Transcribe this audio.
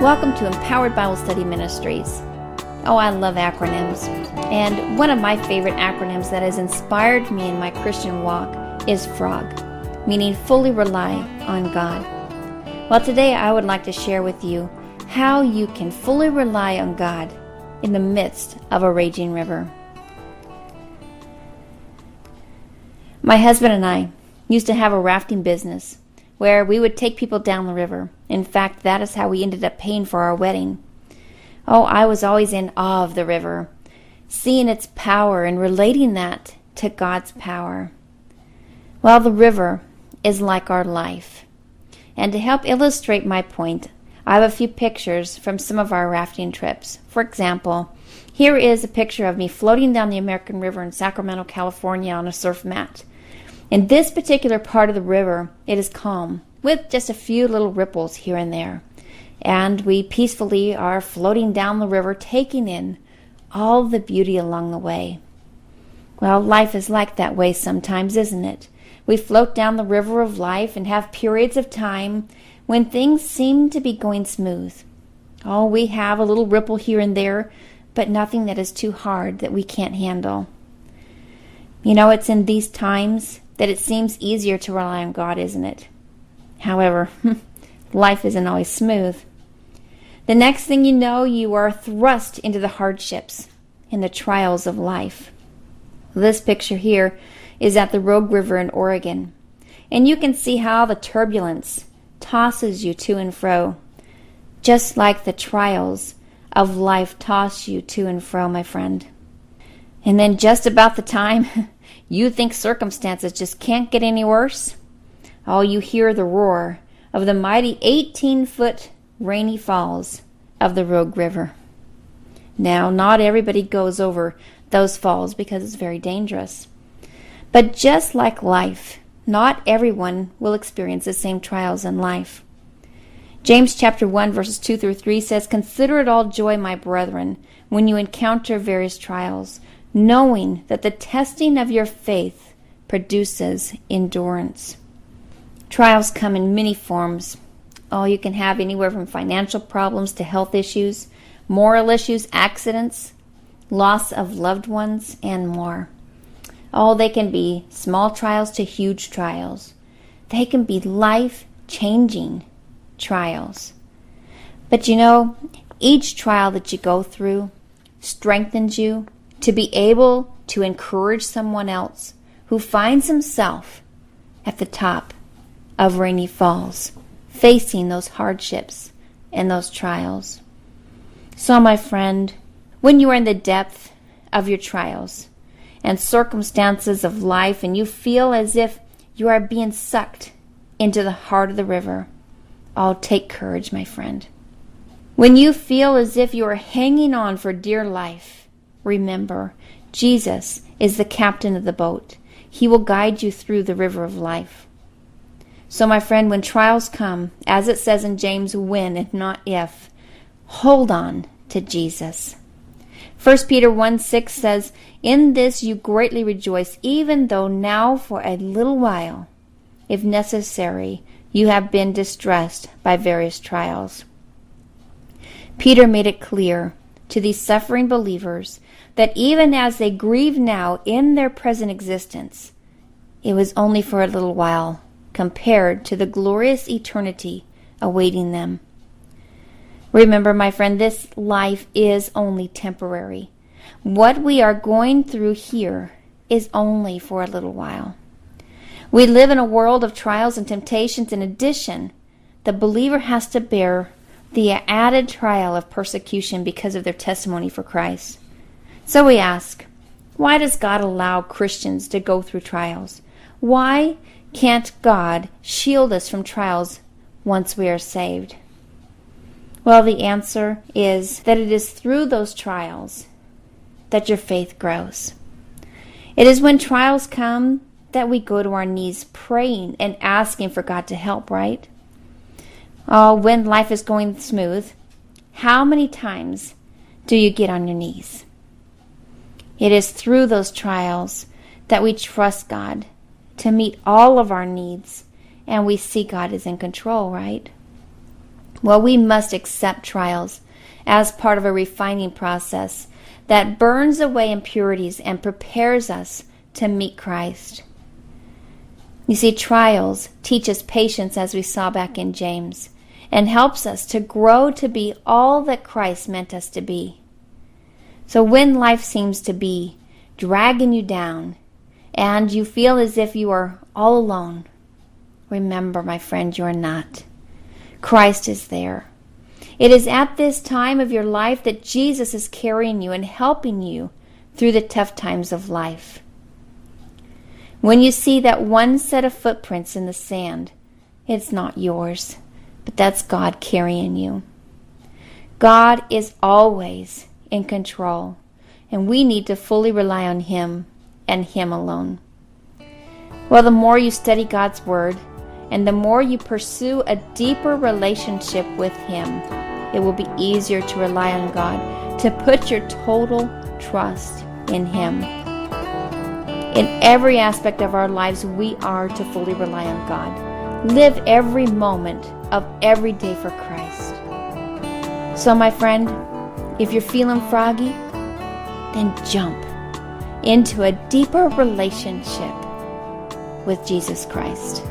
Welcome to Empowered Bible Study Ministries. Oh, I love acronyms. And one of my favorite acronyms that has inspired me in my Christian walk is FROG, meaning fully rely on God. Well, today I would like to share with you how you can fully rely on God in the midst of a raging river. My husband and I used to have a rafting business where we would take people down the river. In fact, that is how we ended up paying for our wedding. Oh, I was always in awe of the river, seeing its power and relating that to God's power. Well, the river is like our life. And to help illustrate my point, I have a few pictures from some of our rafting trips. For example, here is a picture of me floating down the American River in Sacramento, California on a surf mat. In this particular part of the river, it is calm, with just a few little ripples here and there. And we peacefully are floating down the river, taking in all the beauty along the way. Well, life is like that way sometimes, isn't it? We float down the river of life and have periods of time when things seem to be going smooth. Oh, we have a little ripple here and there, but nothing that is too hard that we can't handle. You know, it's in these times that it seems easier to rely on God, isn't it? However, life isn't always smooth. The next thing you know, you are thrust into the hardships and the trials of life. This picture here is at the Rogue River in Oregon, and you can see how the turbulence tosses you to and fro, just like the trials of life toss you to and fro, my friend. And then just about the time you think circumstances just can't get any worse, oh, you hear the roar of the mighty 18-foot rainy falls of the Rogue River. Now, not everybody goes over those falls because it's very dangerous. But just like life, not everyone will experience the same trials in life. James chapter 1 verses 2 through 3 says, "Consider it all joy, my brethren, when you encounter various trials, knowing that the testing of your faith produces endurance." Trials come in many forms. Oh, you can have anywhere from financial problems to health issues, moral issues, accidents, loss of loved ones, and more. Oh, they can be small trials to huge trials. They can be life-changing trials. But you know, each trial that you go through strengthens you to be able to encourage someone else who finds himself at the top of rainy falls, facing those hardships and those trials. So, my friend, when you are in the depth of your trials and circumstances of life and you feel as if you are being sucked into the heart of the river, oh, take courage, my friend. When you feel as if you are hanging on for dear life, remember, Jesus is the captain of the boat. He will guide you through the river of life. So, my friend, when trials come, as it says in James, when and not if, hold on to Jesus. 1 Peter 1:6 says, "In this you greatly rejoice, even though now for a little while, if necessary, you have been distressed by various trials." Peter made it clear to these suffering believers that even as they grieve now in their present existence, it was only for a little while compared to the glorious eternity awaiting them. Remember, my friend, this life is only temporary. What we are going through here is only for a little while. We live in a world of trials and temptations. In addition, the believer has to bear the added trial of persecution because of their testimony for Christ. So we ask, why does God allow Christians to go through trials? Why can't God shield us from trials once we are saved? Well, the answer is that it is through those trials that your faith grows. It is when trials come that we go to our knees praying and asking for God to help, right? Oh, when life is going smooth, how many times do you get on your knees? It is through those trials that we trust God to meet all of our needs, and we see God is in control, right? Well, we must accept trials as part of a refining process that burns away impurities and prepares us to meet Christ. You see, trials teach us patience, as we saw back in James, and helps us to grow to be all that Christ meant us to be. So when life seems to be dragging you down and you feel as if you are all alone, remember, my friend, you are not. Christ is there. It is at this time of your life that Jesus is carrying you and helping you through the tough times of life. When you see that one set of footprints in the sand, it's not yours, but that's God carrying you. God is always in control, and we need to fully rely on Him and Him alone. Well, the more you study God's Word, and the more you pursue a deeper relationship with Him, it will be easier to rely on God, to put your total trust in Him. In every aspect of our lives, we are to fully rely on God. Live every moment of every day for Christ. So, my friend, if you're feeling froggy, then jump into a deeper relationship with Jesus Christ.